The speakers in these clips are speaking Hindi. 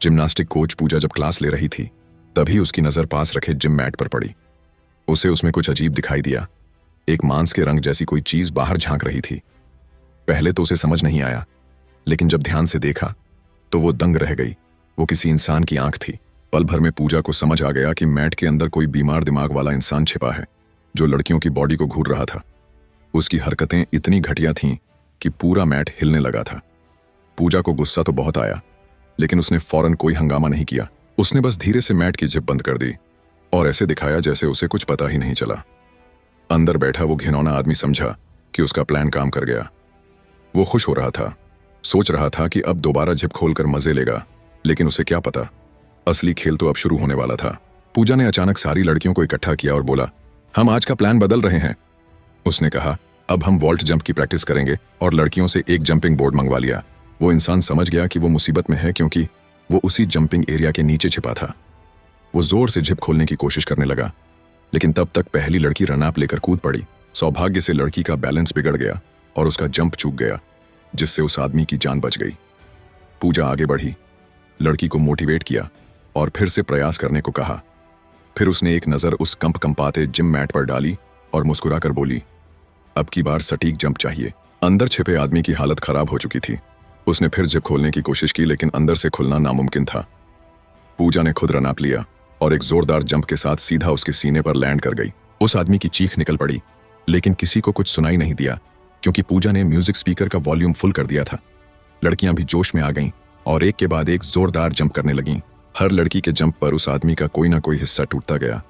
जिम्नास्टिक कोच पूजा जब क्लास ले रही थी तभी उसकी नजर पास रखे जिम मैट पर पड़ी। उसे उसमें कुछ अजीब दिखाई दिया। एक मांस के रंग जैसी कोई चीज बाहर झांक रही थी। पहले तो उसे समझ नहीं आया, लेकिन जब ध्यान से देखा तो वो दंग रह गई। वो किसी इंसान की आंख थी। पल भर में पूजा को समझ आ गया कि मैट के अंदर कोई बीमार दिमाग वाला इंसान छिपा है जो लड़कियों की बॉडी को घूर रहा था। उसकी हरकतें इतनी घटिया थीं कि पूरा मैट हिलने लगा था। पूजा को गुस्सा तो बहुत आया, लेकिन उसने फौरन कोई हंगामा नहीं किया। उसने बस धीरे से मैट की जिप बंद कर दी और ऐसे दिखाया जैसे उसे कुछ पता ही नहीं चला। अंदर बैठा वो घिनौना आदमी समझा कि उसका प्लान काम कर गया। वो खुश हो रहा था, सोच रहा था कि अब दोबारा जिप खोलकर मजे लेगा, लेकिन उसे क्या पता, असली खेल तो अब शुरू होने वाला था। पूजा ने अचानक सारी लड़कियों को इकट्ठा किया और बोला, हम आज का प्लान बदल रहे हैं। उसने कहा, अब हम वॉल्ट जंप की प्रैक्टिस करेंगे और लड़कियों से एक जंपिंग बोर्ड मंगवा लिया। वो इंसान समझ गया कि वो मुसीबत में है, क्योंकि वो उसी जंपिंग एरिया के नीचे छिपा था। वो जोर से जिप खोलने की कोशिश करने लगा, लेकिन तब तक पहली लड़की रनअप लेकर कूद पड़ी। सौभाग्य से लड़की का बैलेंस बिगड़ गया और उसका जंप चूक गया, जिससे उस आदमी की जान बच गई। पूजा आगे बढ़ी, लड़की को मोटिवेट किया और फिर से प्रयास करने को कहा। फिर उसने एक नजर उस कंपाते जिम मैट पर डाली और मुस्कुराकर बोली, अब की बार सटीक जंप चाहिए। अंदर छिपे आदमी की हालत खराब हो चुकी थी। उसने फिर जिप खोलने की कोशिश की, लेकिन अंदर से खुलना नामुमकिन था। पूजा ने खुद रनअप लिया और एक जोरदार जंप के साथ सीधा उसके सीने पर लैंड कर गई। उस आदमी की चीख निकल पड़ी, लेकिन किसी को कुछ सुनाई नहीं दिया, क्योंकि पूजा ने म्यूजिक स्पीकर का वॉल्यूम फुल कर दिया था। लड़कियां भी जोश में आ गईं और एक के बाद एक जोरदार जंप करने लगीं। हर लड़की के जंप पर उस आदमी का कोई ना कोई हिस्सा टूटता गया,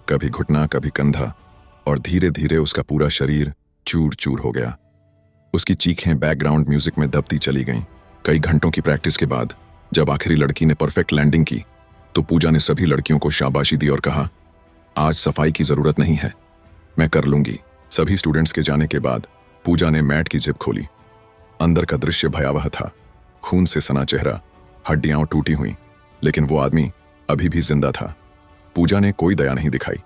कभी घुटना, कभी कंधा, और धीरे धीरे उसका पूरा शरीर चूर चूर हो गया। उसकी चीखें बैकग्राउंड म्यूजिक में दबती चली गईं। कई घंटों की प्रैक्टिस के बाद जब आखिरी लड़की ने परफेक्ट लैंडिंग की तो पूजा ने सभी लड़कियों को शाबाशी दी और कहा, आज सफाई की जरूरत नहीं है, मैं कर लूंगी। सभी स्टूडेंट्स के जाने के बाद पूजा ने मैट की जिप खोली। अंदर का दृश्य भयावह था। खून से सना चेहरा, हड्डियां टूटी हुई, लेकिन वो आदमी अभी भी जिंदा था। पूजा ने कोई दया नहीं दिखाई।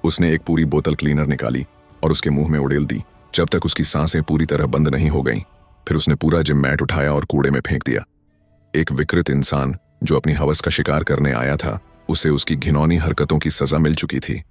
उसने एक पूरी बोतल क्लीनर निकाली और उसके मुंह में उड़ेल दी, जब तक उसकी सांसें पूरी तरह बंद नहीं हो गईं। फिर उसने पूरा जिम मैट उठाया और कूड़े में फेंक दिया। एक विकृत इंसान जो अपनी हवस का शिकार करने आया था, उसे उसकी घिनौनी हरकतों की सजा मिल चुकी थी।